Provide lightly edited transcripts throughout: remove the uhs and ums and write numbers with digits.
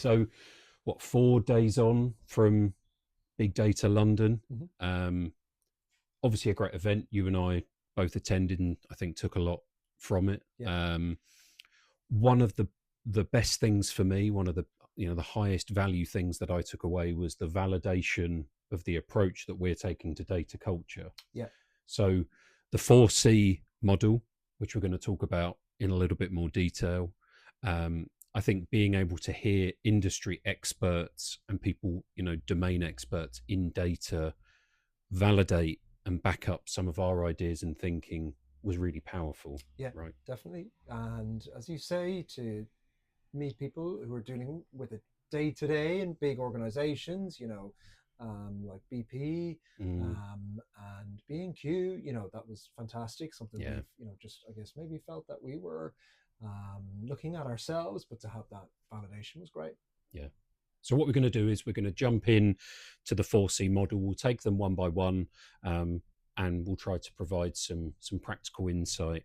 So, what, 4 days on from Big Data London? Mhm. Obviously, a great event. You and I both attended, and I think took a lot from it. Yeah. One of the best things for me, one of the the highest value things that I took away was the validation of the approach that we're taking to data culture. Yeah. So, the 4C model, which we're going to talk about in a little bit more detail. I think being able to hear industry experts and people, domain experts in data validate and back up some of our ideas and thinking was really powerful. Yeah, Right. definitely. And as you say, to meet people who are dealing with it day to day in big organizations, like BP Mm, and B&Q, that was fantastic. Something yeah. we've, just, I guess, maybe felt that we were looking at ourselves, but to have that validation was great. Yeah. So what we're going to do is we're going to jump in to the 4C model. We'll take them one by one, and we'll try to provide some practical insight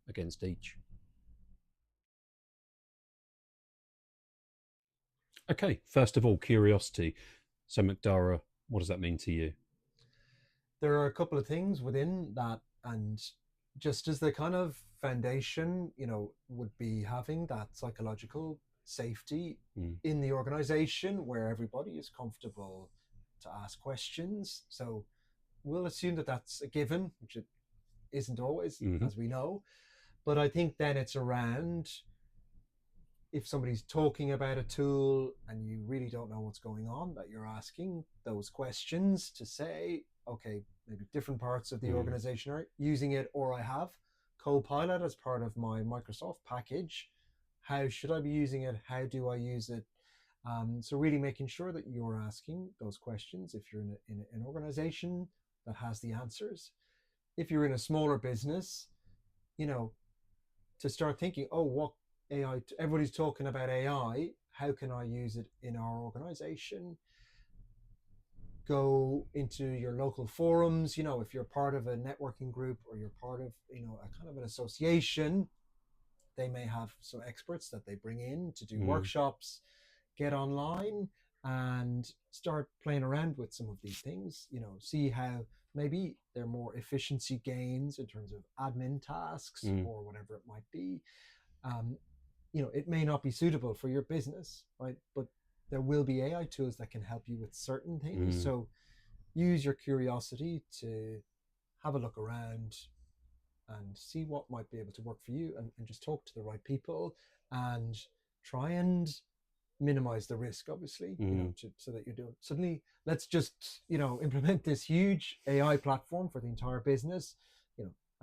against each. Okay. First of all, curiosity. So Macdara, what does that mean to you? There are a couple of things within that, and just as the kind of foundation, would be having that psychological safety Mm, in the organization where everybody is comfortable to ask questions. So we'll assume that that's a given, which it isn't always, hmm as we know. But I think then it's around, if somebody's talking about a tool and you really don't know what's going on, that you're asking those questions to say, okay, maybe different parts of the mm, organization are using it, or I have Copilot as part of my Microsoft package. How should I be using it? How do I use it? So really making sure that you're asking those questions if you're in an organization that has the answers. If you're in a smaller business, you know, to start thinking, oh, what AI, everybody's talking about AI, how can I use it in our organization? Go into your local forums, if you're part of a networking group or you're part of, a kind of an association, they may have some experts that they bring in to do mm, workshops. Get online and start playing around with some of these things, see how maybe they're more efficiency gains in terms of admin tasks mm, or whatever it might be. um, it may not be suitable for your business, right? But there will be AI tools that can help you with certain things. mm. So use your curiosity to have a look around and see what might be able to work for you, and just talk to the right people and try and minimize the risk, obviously, so that you're doing suddenly, let's just, implement this huge AI platform for the entire business.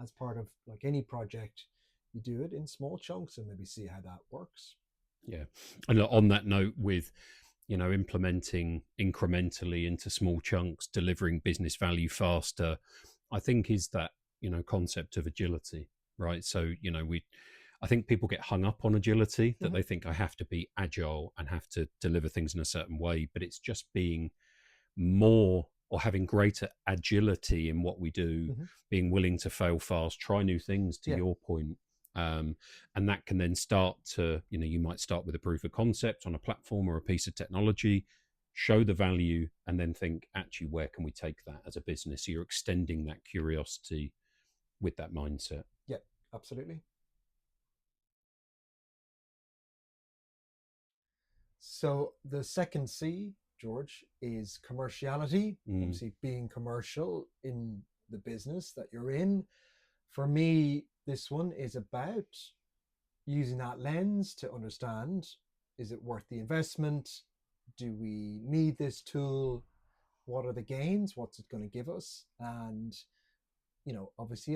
As part of like any project, you do it in small chunks and maybe see how that works. Yeah. And look, on that note, with implementing incrementally into small chunks, delivering business value faster, I think is that concept of agility, right? So I think people get hung up on agility, that Mm-hmm. they think I have to be agile and have to deliver things in a certain way, but it's just being more, or having greater agility in what we do, Mm-hmm. being willing to fail fast, try new things, to Yeah. your point. And that can then start to, you might start with a proof of concept on a platform or a piece of technology, show the value, and then think, actually, where can we take that as a business? So you're extending that curiosity with that mindset. Yeah, absolutely. So the second C, George, is commerciality. Mm, Obviously, being commercial in the business that you're in. For me, this one is about using that lens to understand, is it worth the investment? Do we need this tool? What are the gains? What's it going to give us? And, obviously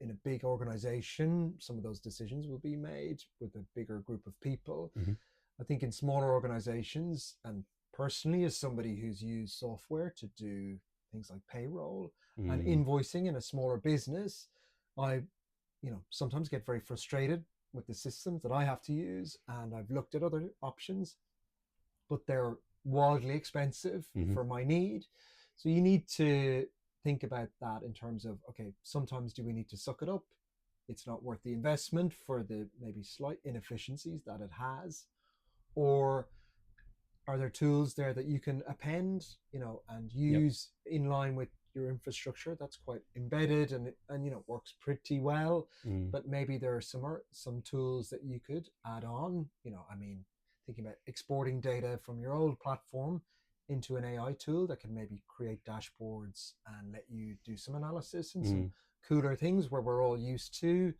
in a big organization, some of those decisions will be made with a bigger group of people. mm-hmm, I think in smaller organizations, and personally, as somebody who's used software to do things like payroll and mm, invoicing in a smaller business, I, sometimes get very frustrated with the systems that I have to use. And I've looked at other options, but they're wildly expensive mm-hmm, for my need. So you need to think about that in terms of, okay, sometimes do we need to suck it up? It's not worth the investment for the maybe slight inefficiencies that it has. Or Are there tools there that you can append, and Yep. use in line with your infrastructure that's quite embedded and works pretty well? Mm. But maybe there are some tools that you could add on. I mean, thinking about exporting data from your old platform into an AI tool that can maybe create dashboards and let you do some analysis and some Mm. cooler things where we're all used to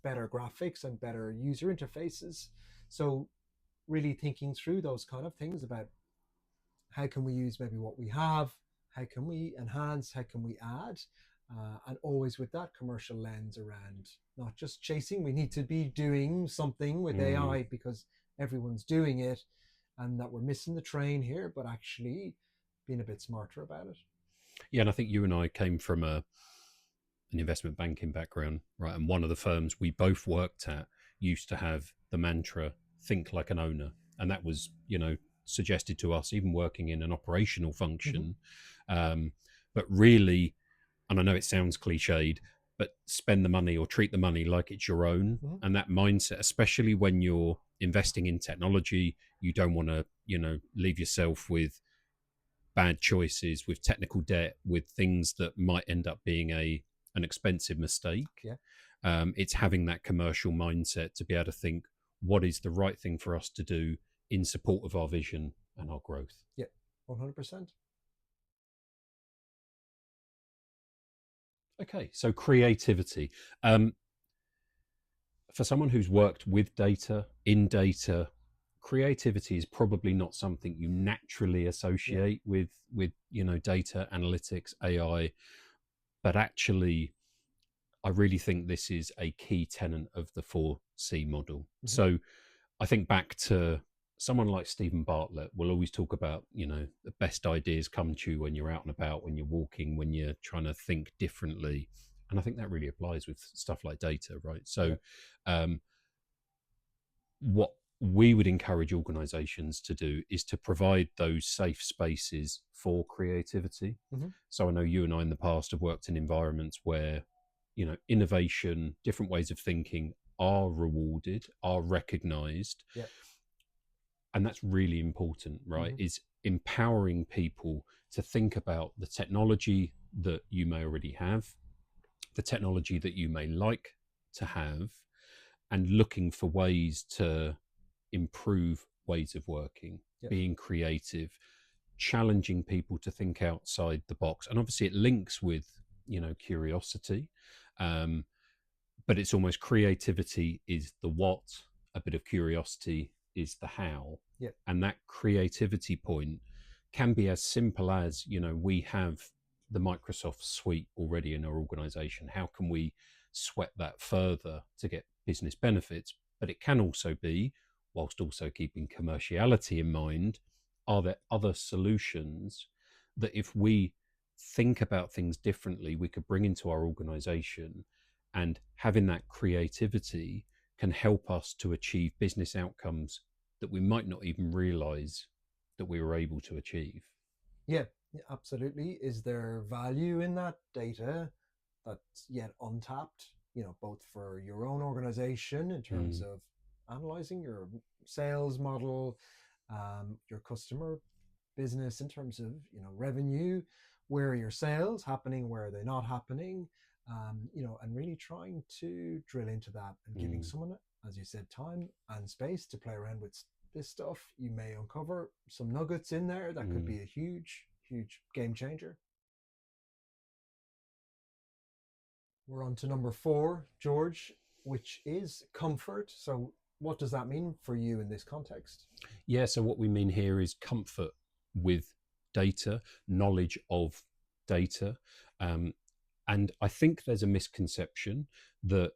better graphics and better user interfaces. So really thinking through those kind of things about how can we use maybe what we have, how can we enhance, how can we add, and always with that commercial lens around not just chasing. We need to be doing something with Mm. AI because everyone's doing it, and that we're missing the train here, but actually being a bit smarter about it. Yeah, and I think you and I came from an investment banking background, right? And one of the firms we both worked at used to have the mantra "think like an owner," and that was, suggested to us even working in an operational Mm-hmm. function. But really, and I know it sounds cliched, but spend the money or treat the money like it's your own. Mm-hmm. And that mindset, especially when you're investing in technology, you don't want to, leave yourself with bad choices, with technical debt, with things that might end up being an expensive mistake. Yeah. It's having that commercial mindset to be able to think what is the right thing for us to do in support of our vision and our growth. Yeah. 100%. Okay, so creativity. For someone who's worked with data, in data, creativity is probably not something you naturally Yeah. associate with data analytics, AI, but actually I really think this is a key tenet of the 4C model. Mm-hmm. So I think back to someone like Stephen Bartlett will always talk about, the best ideas come to you when you're out and about, when you're walking, when you're trying to think differently. And I think that really applies with stuff like data, right? Yeah. So um, what we would encourage organizations to do is to provide those safe spaces for creativity. Mm-hmm. So I know you and I in the past have worked in environments where, innovation, different ways of thinking are rewarded, are recognized. Yeah. And that's really important, right? Mm-hmm. Is empowering people to think about the technology that you may already have, the technology that you may like to have, and looking for ways to improve ways of working, Yeah. being creative, challenging people to think outside the box. And obviously it links with, curiosity. Um, but it's almost creativity is the what, a bit of curiosity is the how. Yeah. And that creativity point can be as simple as, we have the Microsoft suite already in our organization. How can we sweat that further to get business benefits? But it can also be, whilst also keeping commerciality in mind, are there other solutions that if we think about things differently, we could bring into our organization, and having that creativity can help us to achieve business outcomes that we might not even realize that we were able to achieve. Yeah, absolutely. Is there value in that data that's yet untapped, both for your own organization in terms Mm. of analyzing your sales model, your customer business in terms of, revenue, where are your sales happening, where are they not happening, and really trying to drill into that and giving Mm. someone, as you said, time and space to play around with this stuff. You may uncover some nuggets in there that could Mm. be a huge, huge game changer. We're on to number 4, George, which is comfort. So, what does that mean for you in this context? Yeah, so what we mean here is comfort with data, knowledge of data. Um, and I think there's a misconception that,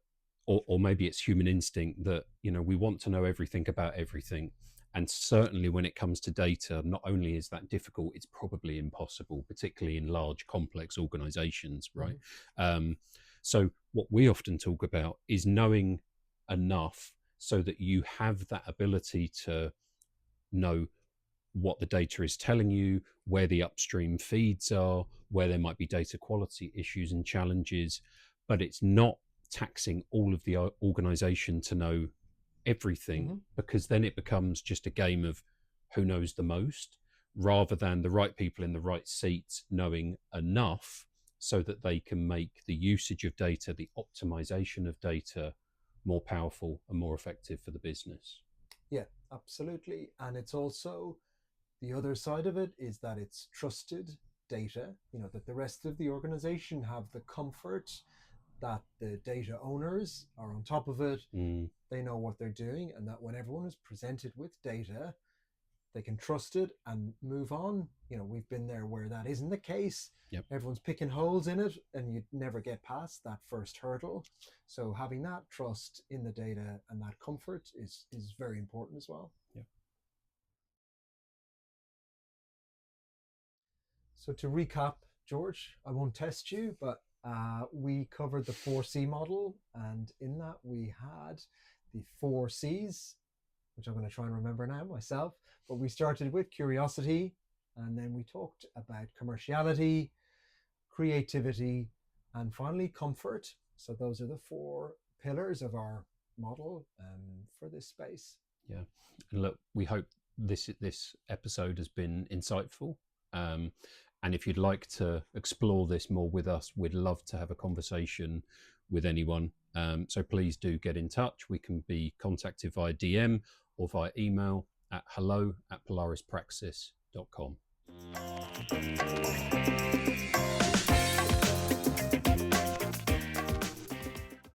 or maybe it's human instinct that, we want to know everything about everything. And certainly when it comes to data, not only is that difficult, it's probably impossible, particularly in large, complex organizations, right? Mm-hmm. So what we often talk about is knowing enough so that you have that ability to know what the data is telling you, where the upstream feeds are, where there might be data quality issues and challenges, but it's not taxing all of the organization to know everything, Mm-hmm. because then it becomes just a game of who knows the most, rather than the right people in the right seats knowing enough so that they can make the usage of data, the optimization of data, more powerful and more effective for the business. Yeah, absolutely. And it's also, the other side of it is that it's trusted data, that the rest of the organization have the comfort that the data owners are on top of it. They know what they're doing, and that when everyone is presented with data, they can trust it and move on. We've been there where that isn't the case. Yep. Everyone's picking holes in it, and you never get past that first hurdle. So having that trust in the data and that comfort is very important as well. Yep. So to recap, George, I won't test you, but we covered the 4C model, and in that we had the 4 Cs, which I'm going to try and remember now myself. But we started with curiosity, and then we talked about commerciality, creativity, and finally comfort. So those are the 4 pillars of our model for this space. Yeah, and look, we hope this episode has been insightful. And if you'd like to explore this more with us, we'd love to have a conversation with anyone. So please do get in touch. We can be contacted via DM or via email at hello@polarispraxis.com.